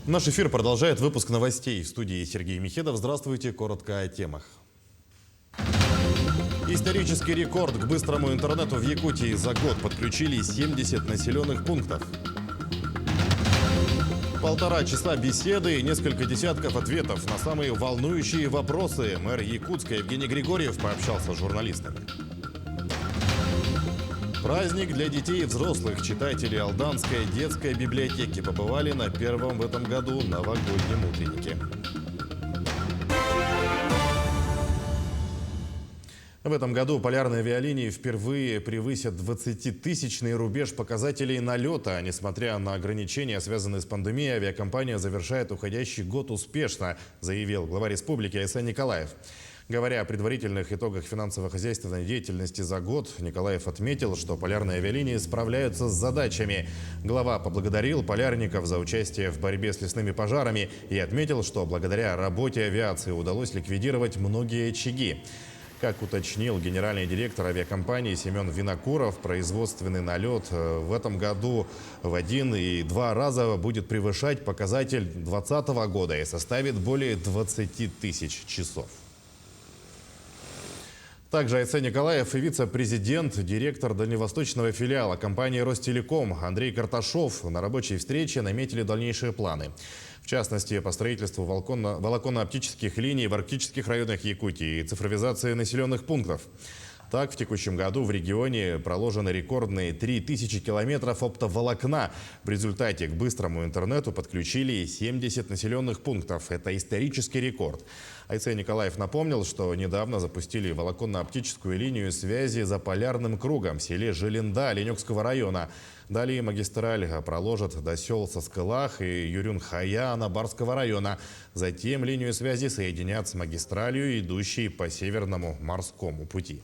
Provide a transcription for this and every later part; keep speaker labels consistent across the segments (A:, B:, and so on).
A: Наш эфир продолжает выпуск новостей. В студии Сергей Михедов. Здравствуйте. Коротко о темах. Исторический рекорд к быстрому интернету в Якутии. За год подключили 70 населенных пунктов. 1,5 часа беседы и несколько десятков ответов на самые волнующие вопросы. Мэр Якутска Евгений Григорьев пообщался с журналистами. Праздник для детей и взрослых. Читатели Алданской детской библиотеки побывали на первом в этом году новогоднем утреннике. В этом году полярные авиалинии впервые превысят 20-тысячный рубеж показателей налета. Несмотря на ограничения, связанные с пандемией, авиакомпания завершает уходящий год успешно, заявил глава республики Айсен Николаев. Говоря о предварительных итогах финансово-хозяйственной деятельности за год, Николаев отметил, что полярные авиалинии справляются с задачами. Глава поблагодарил полярников за участие в борьбе с лесными пожарами и отметил, что благодаря работе авиации удалось ликвидировать многие очаги. Как уточнил генеральный директор авиакомпании Семен Винокуров, производственный налет в этом году в 1 и 2 раза будет превышать показатель 2020 года и составит более 20 тысяч часов. Также Айсен Николаев и вице-президент, директор дальневосточного филиала компании «Ростелеком» Андрей Карташов на рабочей встрече наметили дальнейшие планы. В частности, по строительству волоконно-оптических линий в арктических районах Якутии и цифровизации населенных пунктов. Так, в текущем году в регионе проложены рекордные 3000 километров оптоволокна. В результате к быстрому интернету подключили 70 населенных пунктов. Это исторический рекорд. Айсен Николаев напомнил, что недавно запустили волоконно-оптическую линию связи за полярным кругом в селе Желенда Ленёкского района. Далее магистраль проложат до сел Соскылах и Юрюн-Хаяна Барского района. Затем линию связи соединят с магистралью, идущей по Северному морскому пути.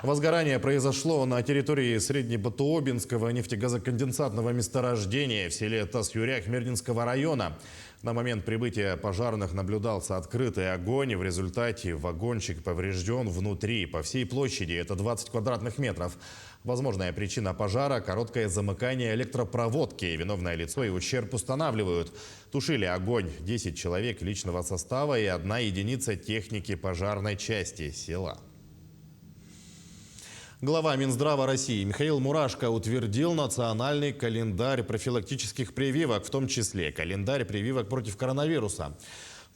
A: Возгорание произошло на территории Среднебатуобинского нефтегазоконденсатного месторождения в селе Тас-Юряк Мирнинского района. На момент прибытия пожарных наблюдался открытый огонь. В результате вагончик поврежден внутри. По всей площади это 20 квадратных метров. Возможная причина пожара – короткое замыкание электропроводки. Виновное лицо и ущерб устанавливают. Тушили огонь 10 человек личного состава и 1 единица техники пожарной части села. Глава Минздрава России Михаил Мурашко утвердил национальный календарь профилактических прививок, в том числе календарь прививок против коронавируса.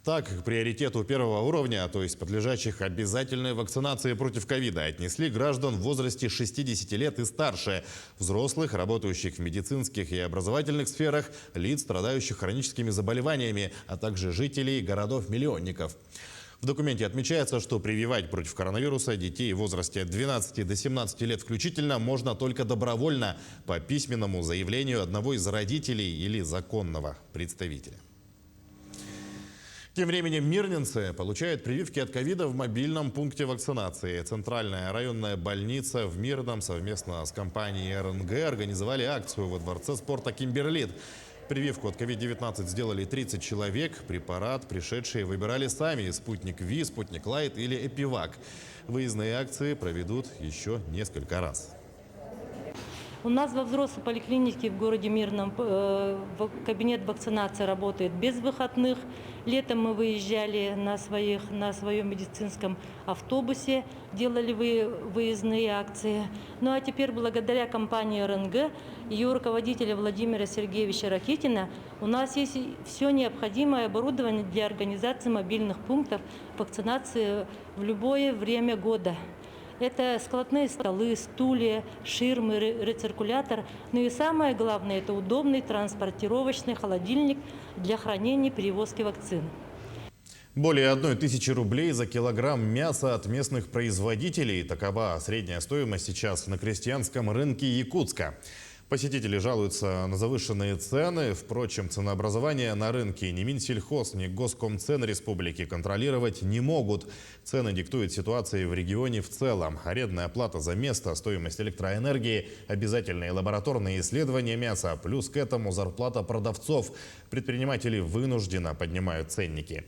A: Так, к приоритету первого уровня, то есть подлежащих обязательной вакцинации против ковида, отнесли граждан в возрасте 60 лет и старше, взрослых, работающих в медицинских и образовательных сферах, лиц, страдающих хроническими заболеваниями, а также жителей городов-миллионников. В документе отмечается, что прививать против коронавируса детей в возрасте от 12 до 17 лет включительно можно только добровольно по письменному заявлению одного из родителей или законного представителя. Тем временем мирнинцы получают прививки от ковида в мобильном пункте вакцинации. Центральная районная больница в Мирном совместно с компанией РНГ организовали акцию во дворце спорта «Кимберлит». Прививку от COVID-19 сделали 30 человек. Препарат пришедшие выбирали сами – «Спутник Ви», «Спутник Лайт» или «Эпивак». Выездные акции проведут еще несколько раз.
B: У нас во взрослой поликлинике в городе Мирном кабинет вакцинации работает без выходных. Летом мы выезжали на своем медицинском автобусе, делали выездные акции. Ну а теперь благодаря компании РНГ и ее руководителя Владимира Сергеевича Ракитина у нас есть все необходимое оборудование для организации мобильных пунктов вакцинации в любое время года. Это складные столы, стулья, ширмы, рециркулятор. Ну и самое главное, это удобный транспортировочный холодильник для хранения и перевозки вакцин.
A: Более 1000 рублей за килограмм мяса от местных производителей. Такова средняя стоимость сейчас на крестьянском рынке Якутска. Посетители жалуются на завышенные цены. Впрочем, ценообразование на рынке ни Минсельхоз, ни Госкомцены республики контролировать не могут. Цены диктует ситуация в регионе в целом. Арендная плата за место, стоимость электроэнергии, обязательные лабораторные исследования мяса, плюс к этому зарплата продавцов. Предприниматели вынужденно поднимают ценники.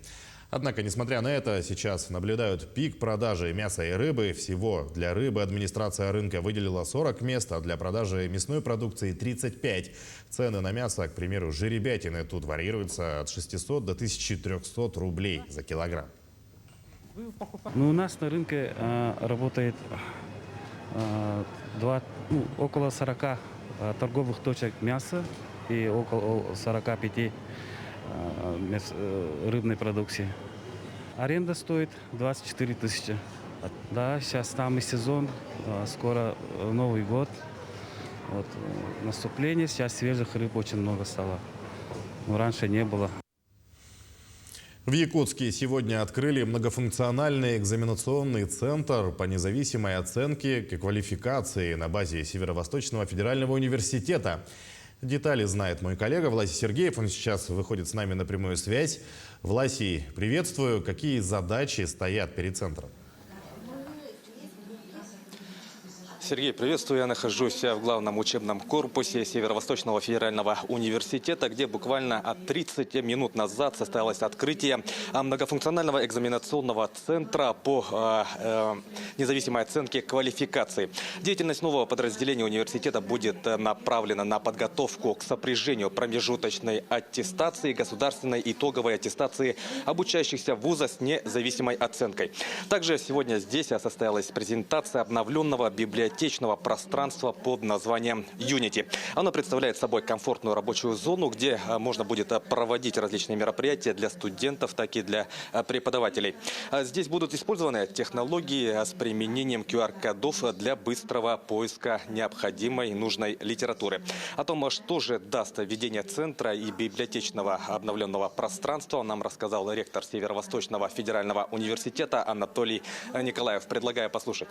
A: Однако, несмотря на это, сейчас наблюдают пик продажи мяса и рыбы. Всего для рыбы администрация рынка выделила 40 мест, а для продажи мясной продукции 35. Цены на мясо, к примеру, жеребятины тут варьируются от 600 до 1300 рублей за килограмм.
C: Ну, у нас на рынке работает около 40 торговых точек мяса и около 45 рыбной продукции. Аренда стоит 24 тысячи. Да, сейчас самый сезон, скоро Новый год. Вот, наступление, сейчас свежих рыб очень много стало. Но раньше не было.
A: В Якутске сегодня открыли многофункциональный экзаменационный центр по независимой оценке квалификации на базе Северо-Восточного федерального университета. Детали знает мой коллега Власий Сергеев. Он сейчас выходит с нами на прямую связь. Власий, приветствую. Какие задачи стоят перед центром?
D: Сергей, приветствую. Я нахожусь в главном учебном корпусе Северо-Восточного федерального университета, где буквально 30 минут назад состоялось открытие многофункционального экзаменационного центра по независимой оценке квалификации. Деятельность нового подразделения университета будет направлена на подготовку к сопряжению промежуточной аттестации, государственной итоговой аттестации обучающихся вуза с независимой оценкой. Также сегодня здесь состоялась презентация обновленного библиотечного пространства под названием Unity. Оно представляет собой комфортную рабочую зону, где можно будет проводить различные мероприятия для студентов, так и для преподавателей. Здесь будут использованы технологии с применением QR-кодов для быстрого поиска необходимой нужной литературы. О том, что же даст введение центра и библиотечного обновленного пространства, нам рассказал ректор Северо-Восточного федерального университета Анатолий Николаев. Предлагаю послушать.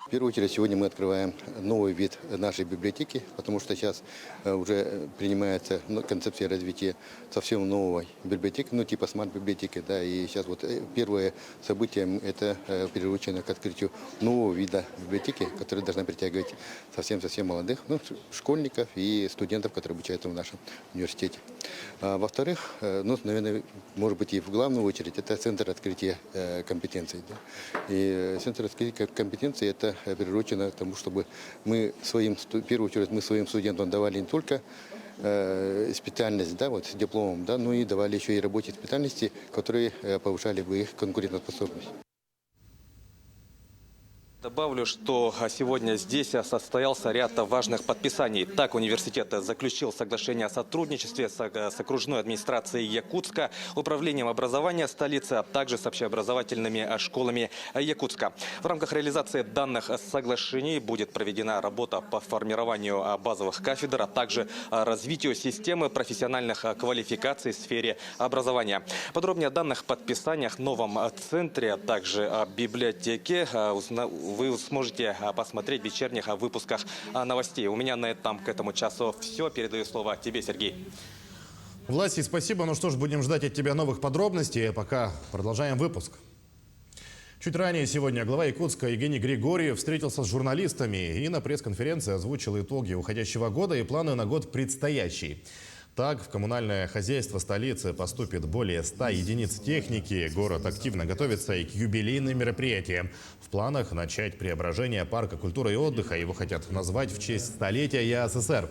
E: В первую очередь, сегодня мы открываем новый вид нашей библиотеки, потому что сейчас уже принимается концепция развития совсем новой библиотеки, типа смарт-библиотеки. Да, и сейчас вот первое событие – это приурочено к открытию нового вида библиотеки, которая должна притягивать совсем-совсем молодых школьников и студентов, которые обучаются в нашем университете. Во-вторых, наверное, может быть и в главную очередь, это центр открытия компетенций. Да. И центр открытия компетенций – это приурочено к тому, чтобы в первую очередь мы своим студентам давали не только специальность, да, вот, с дипломом, да, но и давали еще и рабочие специальности, которые повышали бы их конкурентоспособность.
D: Добавлю, что сегодня здесь состоялся ряд важных подписаний. Так, университет заключил соглашение о сотрудничестве с окружной администрацией Якутска, управлением образования столицы, а также с общеобразовательными школами Якутска. В рамках реализации данных соглашений будет проведена работа по формированию базовых кафедр, а также развитию системы профессиональных квалификаций в сфере образования. Подробнее о данных подписаниях, новом центре, а также о библиотеке вы сможете посмотреть в вечерних выпусках новостей. У меня на этом к этому часу все. Передаю слово тебе, Сергей.
A: Власий, спасибо. Ну что ж, будем ждать от тебя новых подробностей. А пока продолжаем выпуск. Чуть ранее сегодня глава Якутска Евгений Григорьев встретился с журналистами и на пресс-конференции озвучил итоги уходящего года и планы на год предстоящий. Так, в коммунальное хозяйство столицы поступит более 100 единиц техники. Город активно готовится и к юбилейным мероприятиям. В планах начать преображение парка культуры и отдыха. Его хотят назвать в честь столетия ЯССР.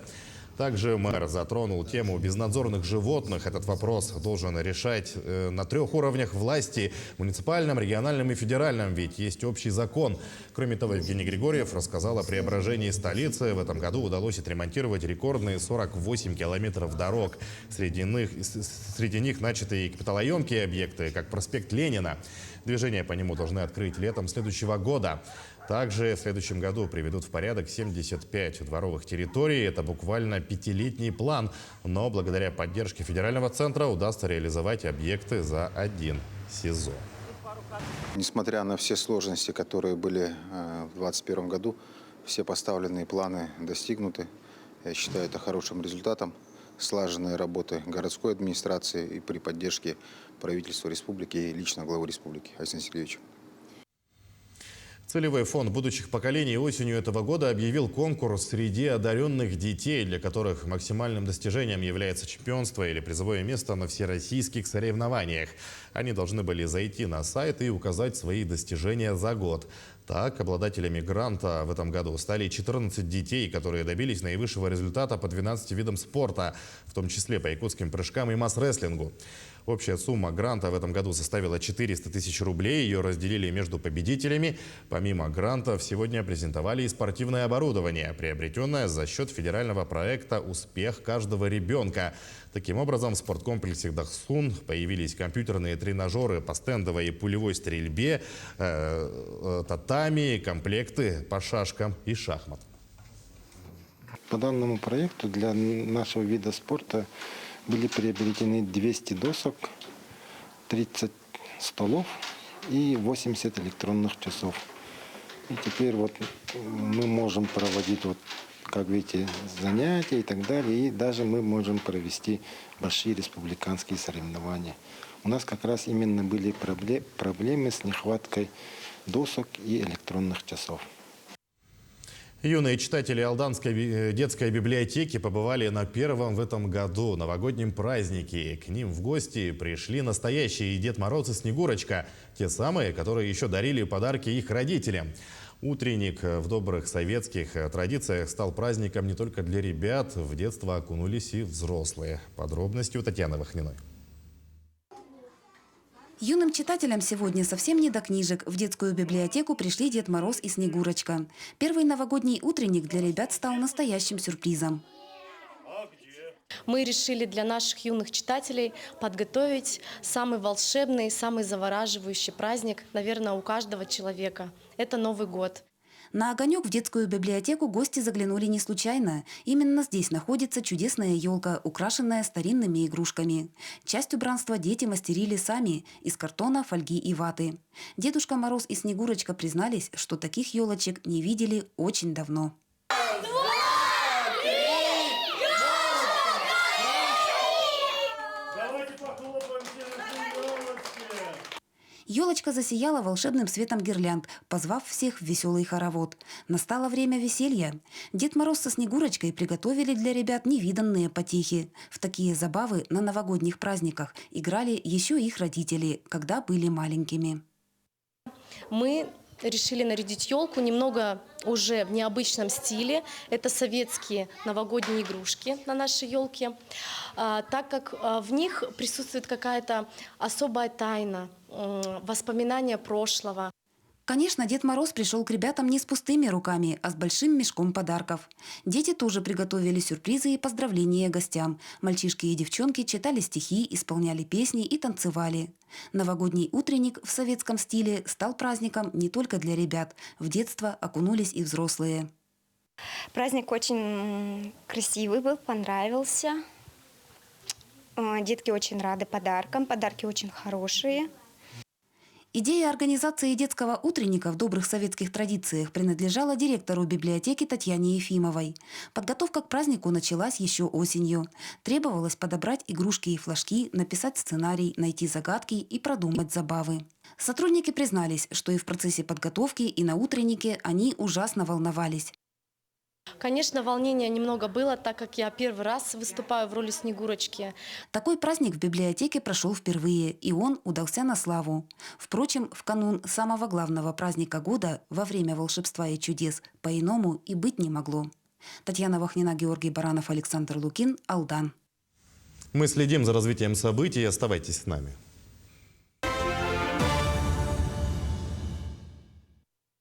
A: Также мэр затронул тему безнадзорных животных. Этот вопрос должен решать на 3 уровнях власти – муниципальном, региональном и федеральном, ведь есть общий закон. Кроме того, Евгений Григорьев рассказал о преображении столицы. В этом году удалось отремонтировать рекордные 48 километров дорог. Среди них начаты и капиталоемкие объекты, как проспект Ленина. Движение по нему должны открыть летом следующего года. Также в следующем году приведут в порядок 75 дворовых территорий. Это буквально 5-летний план. Но благодаря поддержке федерального центра удастся реализовать объекты за 1 сезон.
F: Несмотря на все сложности, которые были в 2021 году, все поставленные планы достигнуты. Я считаю это хорошим результатом слаженной работы городской администрации и при поддержке правительства республики и лично главы республики Александра Сергеевича.
A: Целевой фонд будущих поколений осенью этого года объявил конкурс среди одаренных детей, для которых максимальным достижением является чемпионство или призовое место на всероссийских соревнованиях. Они должны были зайти на сайт и указать свои достижения за год. Так, обладателями гранта в этом году стали 14 детей, которые добились наивысшего результата по 12 видам спорта, в том числе по якутским прыжкам и масс-рестлингу. Общая сумма гранта в этом году составила 400 тысяч рублей. Ее разделили между победителями. Помимо грантов, сегодня презентовали и спортивное оборудование, приобретенное за счет федерального проекта «Успех каждого ребенка». Таким образом, в спорткомплексе «Дахсун» появились компьютерные тренажеры по стендовой и пулевой стрельбе, татами, комплекты по шашкам и шахматам.
G: По данному проекту для нашего вида спорта были приобретены 200 досок, 30 столов и 80 электронных часов. И теперь вот мы можем проводить, вот, как видите, занятия и так далее. И даже мы можем провести большие республиканские соревнования. У нас как раз именно были проблемы с нехваткой досок и электронных часов.
A: Юные читатели Алданской детской библиотеки побывали на первом в этом году новогоднем празднике. К ним в гости пришли настоящие Дед Мороз и Снегурочка. Те самые, которые еще дарили подарки их родителям. Утренник в добрых советских традициях стал праздником не только для ребят. В детство окунулись и взрослые. Подробности у Татьяны Вахниной.
H: Юным читателям сегодня совсем не до книжек. В детскую библиотеку пришли Дед Мороз и Снегурочка. Первый новогодний утренник для ребят стал настоящим сюрпризом.
I: Мы решили для наших юных читателей подготовить самый волшебный, самый завораживающий праздник, наверное, у каждого человека. Это Новый год.
H: На огонек в детскую библиотеку гости заглянули не случайно. Именно здесь находится чудесная елка, украшенная старинными игрушками. Часть убранства дети мастерили сами из картона, фольги и ваты. Дедушка Мороз и Снегурочка признались, что таких елочек не видели очень давно. Елочка засияла волшебным светом гирлянд, позвав всех в веселый хоровод. Настало время веселья. Дед Мороз со Снегурочкой приготовили для ребят невиданные потехи. В такие забавы на новогодних праздниках играли еще их родители, когда были маленькими.
I: Мы решили нарядить елку немного уже в необычном стиле. Это советские новогодние игрушки на нашей елке, так как в них присутствует какая-то особая тайна, воспоминания прошлого.
H: Конечно, Дед Мороз пришел к ребятам не с пустыми руками, а с большим мешком подарков. Дети тоже приготовили сюрпризы и поздравления гостям. Мальчишки и девчонки читали стихи, исполняли песни и танцевали. Новогодний утренник в советском стиле стал праздником не только для ребят. В детство окунулись и взрослые.
J: Праздник очень красивый был, понравился. Детки очень рады подаркам, подарки очень хорошие.
H: Идея организации детского утренника в добрых советских традициях принадлежала директору библиотеки Татьяне Ефимовой. Подготовка к празднику началась еще осенью. Требовалось подобрать игрушки и флажки, написать сценарий, найти загадки и продумать забавы. Сотрудники признались, что и в процессе подготовки, и на утреннике они ужасно волновались.
I: Конечно, волнения немного было, так как я первый раз выступаю в роли Снегурочки.
H: Такой праздник в библиотеке прошел впервые, и он удался на славу. Впрочем, в канун самого главного праздника года, во время волшебства и чудес, по-иному и быть не могло. Татьяна Вахнина, Георгий Баранов, Александр Лукин, Алдан.
A: Мы следим за развитием событий. Оставайтесь с нами.